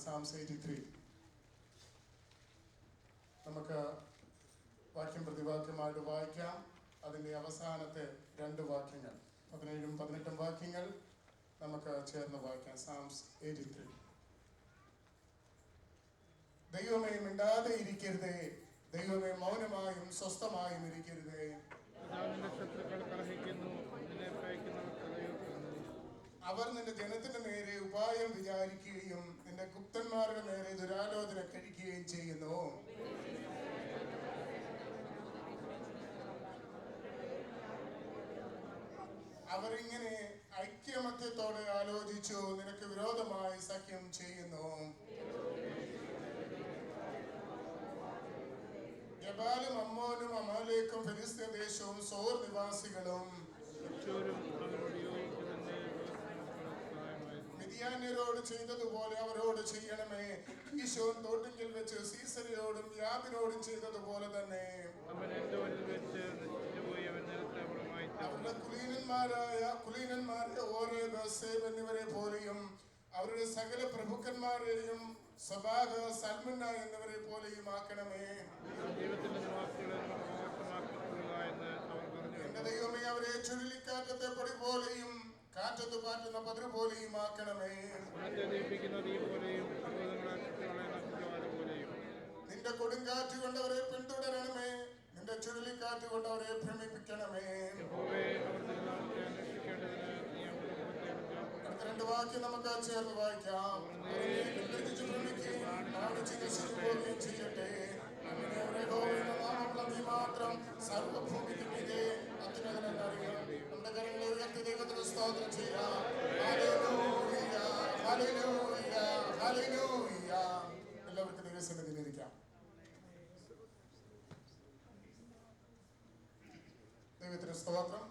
Psalms 83. നമുക്ക് വാക്യം പ്രതിവാക്യമായിട്ട് വായിക്കാം. അതിൻ്റെ അവസാനത്തെ 2 വാക്യങ്ങൾ 17ഉം 18ഉം വാക്യങ്ങൾ നമുക്ക് ചേർന്ന് വായിക്കാം. Psalms 83. ദൈവമേ മിണ്ടാതെ ഇരിക്കരുതേ, ദൈവമേ മൗനമായും സ്വസ്ഥമായും ഇരിക്കരുതേ. അവർ നിന്റെ ജനത്തിന്റെ നേരെ ഉപായം വിചാരിക്കുകയും നിന്റെ ഗുപ്തന്മാരുടെ നേരെ ദുരാലോചന കഴിക്കുകയും ചെയ്യുന്നു. അവരിങ്ങനെ ഐക്യമത്യത്തോടെ ആലോചിച്ചു നിനക്ക് വിരോധമായി സഖ്യം ചെയ്യുന്നു. ജബാലും അമ്മോനും അമാലേക്കും ഫിലിസ്തീൻ ദേശവും സോർ നിവാസികളും മിദ്യാന്യരോട് ചെയ്തതുപോലെ അവരോട് ചെയ്യണമേ. ഈശോൻ തോട്ടിങ്കിൽ വെച്ച് സീസരയോടും യാബിനോടും ചെയ്തതുപോലെ തന്നെ അവരുടെ കുലീനന്മാരായ ഓരേബ്, സേബ് എന്നിവരെ പോലെയും അവരുടെ സകല പ്രഭുക്കന്മാരെയും സബാഗ, സൽമുന്ന എന്നിവരെ പോലെയും ആക്കണമേ. എന്റെ ദൈവമേ, അവരെ ചുഴലിക്കാറ്റത്തെ പൊടി പോലെയും കാറ്റത്ത് പാറ്റുന്ന പതിര് പോലെയും ആക്കണമേ. നിന്റെ കൊടുങ്കാറ്റ് കൊണ്ടവരെ പിന്തുടരണമേ, നിന്റെ ചുഴലിക്കാറ്റ് കൊണ്ടവരെ ഭ്രമിപ്പിക്കണമേ. 2 വാക്യം നമുക്ക് ചേർന്ന് വായിക്കാം. ചെയ്യട്ടെ അങ്ങനെ നീ മാത്രം സർവഭൂമിക്ക് മീതെ അത്യുന്നതനെന്നറിയാം. നമ്മുടെ കരങ്ങളെ ഉയർത്തി ദൈവത്തിന് സ്തോത്രം ചെയ്യാം. Hallelujah, hallelujah, hallelujah. എല്ലാവർക്കും ദൈവസന്നിധിയിലിരിക്കാം. ദൈവത്തിന് സ്തോത്രം.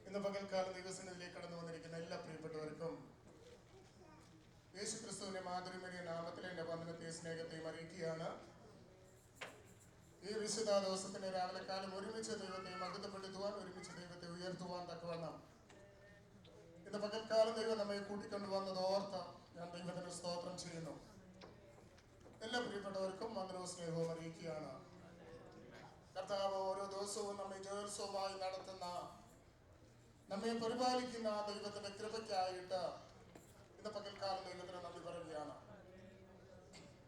ഇന്ന് പകൽക്കാലം ദൈവസന്നിധിയിലേക്ക് കടന്നു വന്നിരിക്കുന്ന എല്ലാ പ്രിയപ്പെട്ടവർക്കും യേശു ക്രിസ്തുവിന്റെ മാധുര്യമേറിയ നാമത്തിൽ എന്റെ വന്ദനത്തെയും സ്നേഹത്തെയും അറിയിക്കുകയാണ്. ഈ വിശുദ്ധ ദിവസത്തിന് രാവിലെ കാലം ഒരുമിച്ച് ദൈവത്തെ മഹത്വപ്പെടുത്തുവാൻ, ഒരുമിച്ച് ദൈവത്തെ ഉയർത്തുവാൻ തക്കവണ്ണം ഇന്ന് പകൽക്കാലം ദൈവം നമ്മെ കൂട്ടിക്കൊണ്ടുവന്നത് ഓർത്ത് ഞാൻ ദൈവത്തിന് സ്തോത്രം ചെയ്യുന്നു. എല്ലാ പ്രിയപ്പെട്ടവർക്കും വന്ദനവും സ്നേഹവും അറിയിക്കുകയാണ്. കർത്താവ് ഓരോ ദിവസവും നമ്മെ ജയോത്സവമായി നടത്തുന്ന, നമ്മെ പരിപാലിക്കുന്ന ദൈവത്തിന്റെ കൃപയ്ക്കായിട്ട് ഇന്ന് പകൽക്കാലം ദൈവത്തിന് നന്ദി പറയുകയാണ്.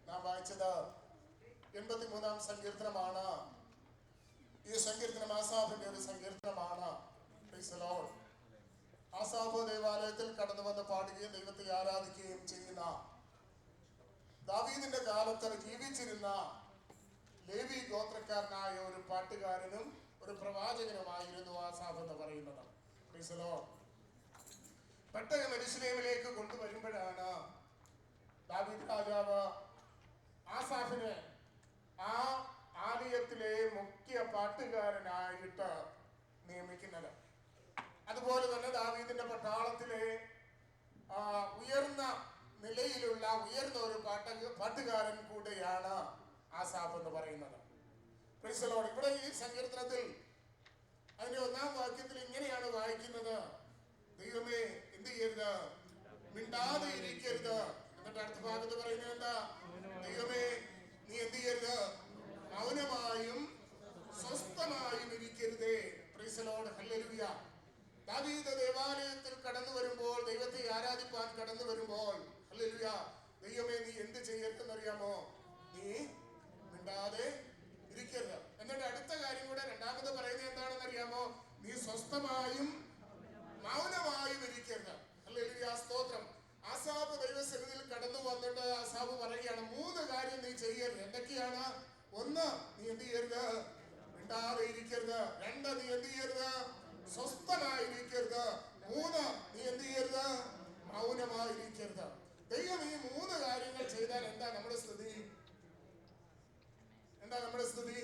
നാം വായിച്ചത് 83-ാം സങ്കീർത്തനമാണ്. ഈ സങ്കീർത്തനം ആസാഫിന്റെ ഒരു സങ്കീർത്തനമാണ്. ആസാഫ് ദേവാലയത്തിൽ കടന്നു വന്ന് പാടുകയും ദൈവത്തെ ആരാധിക്കുകയും ചെയ്യുന്ന, ദാവീദിന്റെ കാലത്ത് ജീവിച്ചിരുന്ന ലേവി ഗോത്രക്കാരനായ ഒരു പാട്ടുകാരനും ഒരു പ്രവാചകനുമായിരുന്നു ആസാഫ് എന്ന് പറയുന്നത്. പെട്ടകം യെരൂശലേമിലേക്ക് കൊണ്ടുവരുമ്പോഴാണ് ദാവീദ് രാജാവ് ആസാഫിനെ ആ ആലയത്തിലെ മുഖ്യ പാട്ടുകാരനായിട്ട് നിയമിക്കുന്നത്. അതുപോലെ തന്നെ ദാവീദിന്റെ പട്ടാളത്തിലെ ഉയർന്ന നിലയിലുള്ള ഉയർന്ന ഒരു പാട്ടുകാരൻ കൂടെയാണ് ആസാഫ് എന്ന് പറയുന്നത്. Price the Lord. ഇവിടെ ഈ സങ്കീർത്തനത്തിൽ അതിന്റെ 1-ാം വാക്യത്തിൽ ഇങ്ങനെയാണ് വായിക്കുന്നത്: ദൈവമേ എന്ത് ചെയ്യരുത്, മിണ്ടാതെ ഇരിക്കരുത്. എന്നിട്ട് അടുത്ത ഭാഗത്ത് പറയുന്നത് എന്താ? ദൈവമേ നീ എന്ത് ചെയ്യരുത്, മൗനമായും സ്വസ്ഥമായും ഇരിക്കരുതേ. Praise the Lord, hallelujah. ദാവീദ് ദേവാലയത്തിൽ കടന്നു വരുമ്പോൾ, ദൈവത്തെ ആരാധിപ്പാൻ കടന്നു വരുമ്പോൾ, ഹല്ലേലൂയ, ദൈവമേ നീ എന്ത് ചെയ്യരുതെന്നറിയാമോ? നീ മിണ്ടാതെ ഇരിക്കരുത്. എന്നിട്ട് അടുത്ത കാര്യം കൂടെ രണ്ടാമത് പറയുന്നത് എന്താണെന്ന് അറിയാമോ? നീ സ്വസ്ഥമായും മൗനമായും ഇരിക്കരുത്. ഹല്ലേലൂയ, സ്തോത്രം. ആസാഫ് ദൈവസന്നിധിയിൽ കടന്നു വന്നിട്ട് ആസാഫ് പറയുകയാണ് 3 കാര്യം നീ ചെയ്യരുത്. എന്തൊക്കെയാണ്? 1, നീ എന്ത് ചെയ്യരുത്, മിണ്ടാതെ ഇരിക്കരുത്. 2, നീ എന്ത് ചെയ്യരുത്, സ്വസ്ഥമായിരിക്കരുത്. 3, നീ എന്ത് ചെയ്യരുത്, മൗനമായിരിക്കരുത്. ദൈവം ഈ 3 കാര്യങ്ങൾ ചെയ്താൽ എന്താ നമ്മുടെ സ്ഥിതി? എന്താ നമ്മുടെ സ്ഥിതി?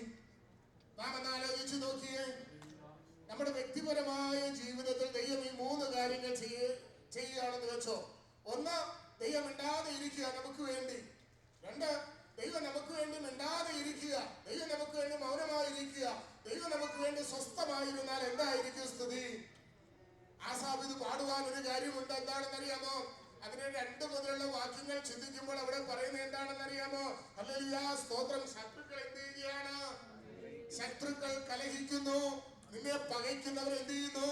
നാം ഒന്ന് ആലോചിച്ച് നോക്കിയേ. നമ്മുടെ വ്യക്തിപരമായ ജീവിതത്തിൽ ദൈവം ഈ 3 കാര്യങ്ങൾ ചെയ്യുകയാണെന്ന് വെച്ചോ. 1, ദൈവം മിണ്ടാതെ ഇരിക്കുക നമുക്ക് വേണ്ടി. 2, ദൈവം നമുക്ക് വേണ്ടി മിണ്ടാതെ ഇരിക്കുക. ദൈവം നമുക്ക് വേണ്ടി മൗനമായിരിക്കുക. ദൈവം നമുക്ക് വേണ്ടി സ്വസ്ഥമായിരുന്നാൽ എന്തായിരിക്കും സ്ഥിതി? ആസാഫ് ഇത് പാടുവാൻ ഒരു കാര്യമുണ്ട്. എന്താണെന്നറിയാമോ? അതിന് 2 മുതലുള്ള പകയ്ക്കുന്നവർ എന്ത് ചെയ്യുന്നു?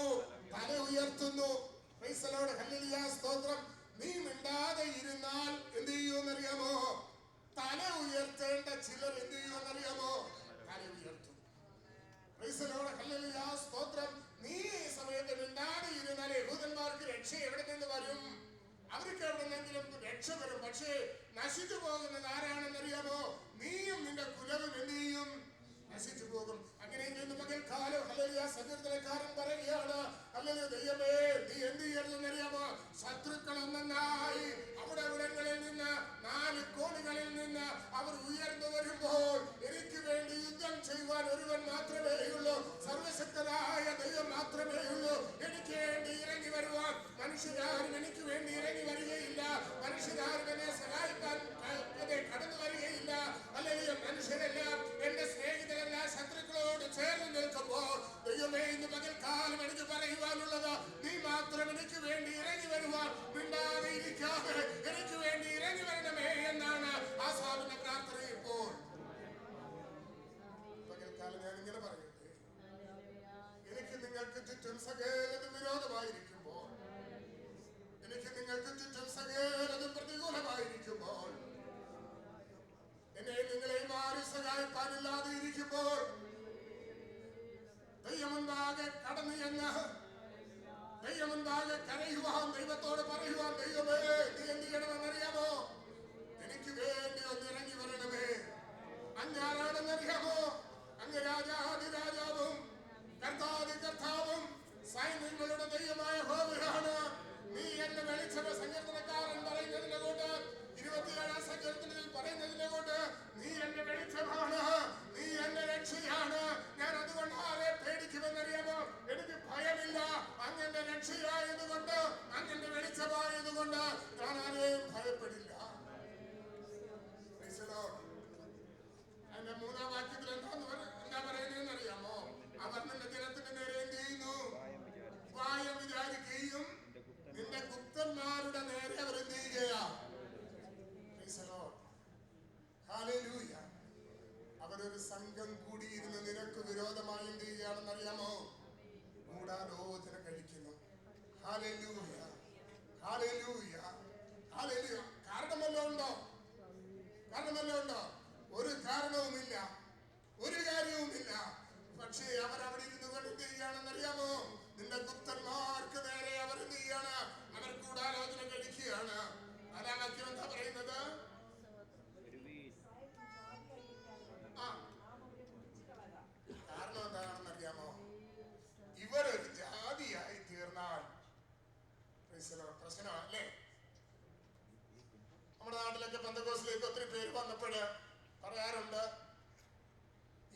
തല ഉയർത്തുന്നു. പ്രൈസ് ദി ലോർഡ്, ഹല്ലേലൂയ, സ്തോത്രം. നീ മിണ്ടാതെ ഇരുന്നാൽ എന്ത് ചെയ്യുമെന്നറിയാമോ? തല ഉയർത്തേണ്ട ചിലർ എന്ത് ചെയ്യുമെന്നറിയാമോ? തല ഉയർത്തും. പ്രൈസ് ദി ലോർഡ്, ഹല്ലേലൂയ, സ്തോത്രം. നീ ഈ സമയത്ത് മിണ്ടാതെ ഇരുന്നാൽ യഹൂദന്മാർക്ക് രക്ഷ എവിടെ നിന്ന് വരും? അവർക്ക് എവിടെന്നെങ്കിലും രക്ഷ വരും. പക്ഷേ നശിച്ചു പോകുന്നത് ആരാണെന്നറിയാമോ? നീയും നിന്റെ കുലവും എന്ത് ചെയ്യും? നശിച്ചു പോകും. അങ്ങനെയെങ്കിൽ ഇന്ന് പകൽക്കാലം ഹല്ലേലൂയ സങ്കീർത്തനക്കാരൻ പറയുകയാണ്, ഹല്ലേലൂയ, ദൈവമേ നീ എന്ത് ചെയ്യണമെന്നറിയാമോ? ശത്രുക്കൾ ഒന്നായി അവിടെ ഇവിടങ്ങളിൽ നിന്ന്, 4 കോണുകളിൽ നിന്ന് അവർ ഉയർന്നു വരുമ്പോൾ എനിക്ക് വേണ്ടി യുദ്ധം ചെയ്യുവാൻ ഒരുവൻ മാത്രമേ ഉള്ളൂ. സർവശക്തനായ ദൈവം മാത്രമേ ഉള്ളൂ. എനിക്ക് വേണ്ടി ഇറങ്ങി വരുവാൻ മനുഷ്യരാരും എനിക്ക് വേണ്ടി ഇറങ്ങി വരികയില്ല. മനുഷ്യരാരും എന്നെ സഹായിക്കാൻ കടന്നു വരികയില്ല. അല്ലെങ്കിൽ മനുഷ്യരെല്ലാം എന്റെ സ്നേഹിതരെല്ലാം ശത്രുക്കളോട് ചേർന്ന് നിൽക്കുമ്പോൾ ദൈവമേ ഇന്ന് പകൽക്കാലം എനിക്ക് പറയുവാനുള്ളത്, നീ മാത്രം എനിക്ക് വേണ്ടി ഇറങ്ങി വരുവാൻ മിണ്ടാതെ ഇരിക്കാതെ എനിക്ക് വേണ്ടി ഇറങ്ങി വരണമേ എന്നാണ് ആസാഫിന്റെ പ്രാർത്ഥന. ഇപ്പോൾ പകൽക്കാലം ഞാൻ ഇങ്ങനെ പറയട്ടെ, എനിക്ക് നിങ്ങൾക്ക് ചുറ്റും സകലതും വിരോധമായിരിക്കുമ്പോൾ, എനിക്ക് നിങ്ങൾക്ക് ചുറ്റും സകലതും പ്രതികൂലമായിരിക്കുമ്പോൾ, എന്നെ നിങ്ങളെയും ആരും സഹായിക്കാനില്ലാതെ ഇരിക്കുമ്പോൾ, ദൈവമുൻപാകെ കടന്നു എന്ന് ദൈവമുൻപാകെ കരയുവാൻ, ദൈവത്തോട് പറയുവാൻ, ദൈവമേ നീ എന്ത് ചെയ്യണമെന്നറിയാമോ? എനിക്ക് വേണ്ടി ഒന്ന് ഇറങ്ങി വരണമേ. അങ്ങ് ആരാണെന്നറിയാമോ? അങ്ങ് രാജാതിരാജാവും കർത്താതി കർത്താവും സൈന്യങ്ങളുടെ ദൈവമായ യഹോവയാണ്. നീ എന്നെ വിളിച്ചത് സങ്കീർത്തനക്കാരൻ പറയുന്നതിനെ കൊണ്ട്, 27-ാം സങ്കീർത്തനത്തിൽ പറയുന്നതിനെ കൊണ്ട്, നീ എന്നെ വെളിച്ചമാണ്, നീ എന്നെ രക്ഷയാണ്. ഞാൻ അതുകൊണ്ട് ആരെ പേടിക്കുമെന്നറിയാമോ? എനിക്ക് ഭയമില്ല. അങ്ങന്റെ രക്ഷയായതുകൊണ്ട്, അങ്ങന്റെ വെളിച്ചമായതുകൊണ്ട് ഞാൻ ആരെയും ഭയപ്പെടില്ല. അതിന്റെ 3-ാം വാക്യത്തിൽ എന്താ പറയുന്നതെന്ന് അറിയാമോ? അവർ നിന്റെ ജനത്തിന്റെ നേരെ എന്ത് ചെയ്യുന്നു? ഉപായം വിചാരിക്കുകയും നിന്റെ ഗുപ്തന്മാരുടെ നേരെ അവർ എന്ത് ചെയ്യുകയാ? അവരൊരു സംഘം കൂടിയിരുന്ന് നിനക്ക് വിരോധമായി എന്ത് ചെയ്യുകയാണെന്നറിയാമോ? ഗൂഢാലോചന കഴിക്കുന്നു. Hallelujah, hallelujah, hallelujah. കാരണമല്ലോ ഉണ്ടോ? കാരണമല്ലോ ഉണ്ടോ? ഒരു കാരണവുമില്ല, ഒരു കാര്യവുമില്ല. പക്ഷേ അവരവിടെ ഇരുന്ന് കൊണ്ട് എന്ത് ചെയ്യുകയാണെന്നറിയാമോ? നിന്റെ ഗുപ്തന്മാർക്ക് നേരെ അവർ എന്ത് ചെയ്യാണ്? അവർ ഗൂഢാലോചന കഴിക്കുകയാണ്. അതാവാക്യം എന്താ പറയുന്നത്? കാരണം എന്താണെന്നറിയാമോ? ഇവരൊരു ജാതിയായി തീർന്നാൽ പ്രശ്നമല്ലേ? നമ്മുടെ നാട്ടിലൊക്കെ പെന്തക്കോസ്തിലേക്ക് ഒത്തിരി പേര് വന്നപ്പോഴ് പറയാറുണ്ട്,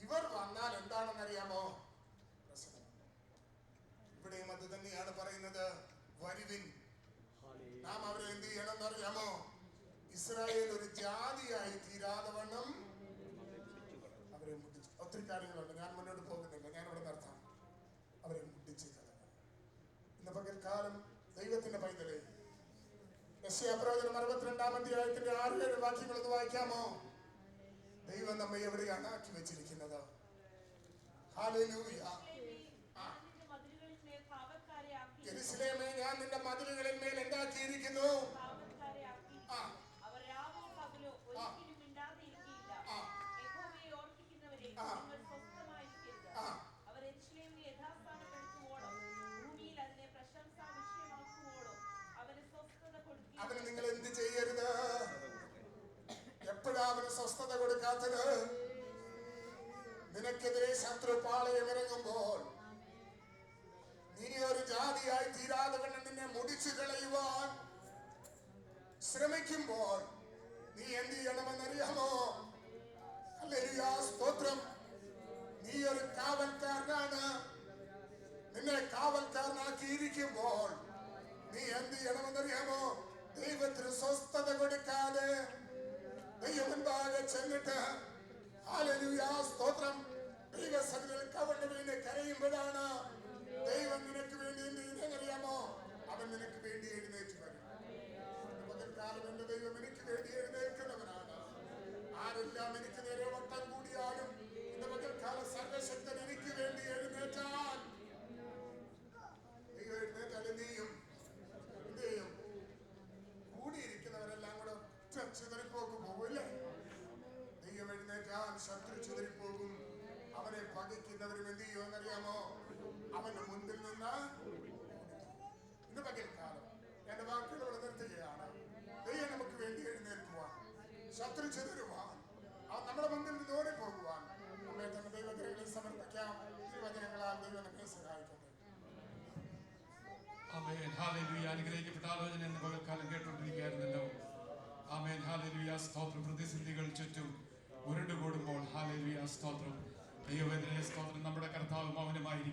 ഇവർ വന്നാൽ എന്താണെന്നറിയാമോ? പ്രശ്നം. ഇവിടെയും അത് തന്നെയാണ് പറയുന്നത്. വരുവിൻ, നാം അവരെ എന്ത് ചെയ്യണമെന്നറിയാമോ? ഇസ്രായേൽ ഒരു ജാതിയായി തീരാതെ വണ്ണം അവരെ മുട്ടിച്ചു. ഒത്തിരി കാര്യങ്ങളുണ്ട്, ഞാൻ മുന്നോട്ട് പോകുന്നില്ല, ഞാൻ ഇവിടെ നിർത്താം. അവരെ മുട്ടിച്ച് കളഞ്ഞു. ഇന്ന് പകൽക്കാലം ദൈവത്തിന്റെ പൈതലേ, യെശയ്യാപ്രവചനം 62-ാം അധ്യായത്തിന്റെ 6-7 വാക്യങ്ങൾ ഒന്ന് വായിക്കാമോ? ദൈവം നമ്മെ എവിടെയാണ് ആക്കി വെച്ചിരിക്കുന്നത്? ഹല്ലേലൂയ. യെരൂശലേമേ, ഞാൻ നിന്റെ മതിലുകളിൽ മേൽ എന്താക്കിയിരിക്കുന്നു? അവന് നിങ്ങൾ എന്ത് ചെയ്യരുത്? എപ്പോഴാ അവന് സ്വസ്ഥത കൊടുക്കാത്തത്? നിനക്കെതിരെ ശത്രുപാളയം ഇറങ്ങുമ്പോൾ, നീ ഒരു ജാതിയായി തീരാതെ വണ്ണം നിന്നെ മുടിച്ചു കളയുവാൻ ശ്രമിക്കുമ്പോൾ നീ എന്ത് ചെയ്യണമെന്നറിയാമോ? ഹല്ലേലൂയ, സ്തോത്രം. നീ ഒരു കാവൽക്കാരനാണ്. നിന്നെ കാവൽക്കാരനാക്കിയിരിക്കുമ്പോൾ നീ എന്ത് ചെയ്യണമെന്നറിയാമോ? ദൈവത്തിന് സ്വസ്ഥത കൊടുക്കാതെ ദൈവമുൻപാകെ ചെന്നിട്ട് ഹല്ലേലൂയ, സ്തോത്രം, ദൈവസന്നിധിയിൽ കവണ്ട് വീണ് കരയുമ്പോഴാണ് ദൈവം നിനക്ക് വേണ്ടി എന്ത് ചെയ്യുന്നറിയാമോ? അവൻ നിനക്ക് വേണ്ടി എഴുന്നേറ്റ് വരും. പകൽക്കാലം എന്റെ ദൈവം എനിക്ക് വേണ്ടി എഴുന്നേൽക്കുന്നവനാണ്. ആരെല്ലാം എനിക്ക് നേരെ വട്ടം കൂടിയാലും ഇന്ന് പകൽക്കാലം സർവശക്തൻ എനിക്ക് വേണ്ടി എഴുന്നേറ്റാൽ ശത്രു ചിതറിപ്പോകും. അവനെ പകയ്ക്കുന്നവരും എന്ത് ചെയ്യുമെന്നറിയാമോ? അവന്റെ മുൻപിൽ നിന്ന് ഇന്ന് പകൽക്കാലം എന്റെ വാക്കുകളോട് നിർത്തുകയാണ്. ദൈവം നമുക്ക് വേണ്ടി എഴുന്നേൽക്കുവാൻ, ശത്രു ചിതറുവാൻ, നമ്മുടെ മുൻപിൽ നിന്ന് ഓടിപ്പോകുവാൻ നമ്മെ തന്നെ ദൈവകരങ്ങളിൽ സമർപ്പിക്കാം. തിരുവചനങ്ങളാൽ ദൈവം നമ്മെ സഹായിക്കട്ടെ. ആമേൻ. ഹല്ലേലൂയ. അനുഗ്രഹിക്കപ്പെട്ട ആലോചന എന്ന പകൽക്കാലം കേട്ടുകൊണ്ടിരിക്കുകയായിരുന്നല്ലോ. ആമേൻ. ഹല്ലേലൂയ. സ്തോത്രം. പ്രതിസന്ധികൾ ചുറ്റും ഉരുണ്ടുകൂടുമ്പോൾ ഹല്ലേലൂയ സ്തോത്രം. ദൈവവേദനയെ സ്തോത്രം. നമ്മുടെ കർത്താവ് മൗനമായിരിക്കുക.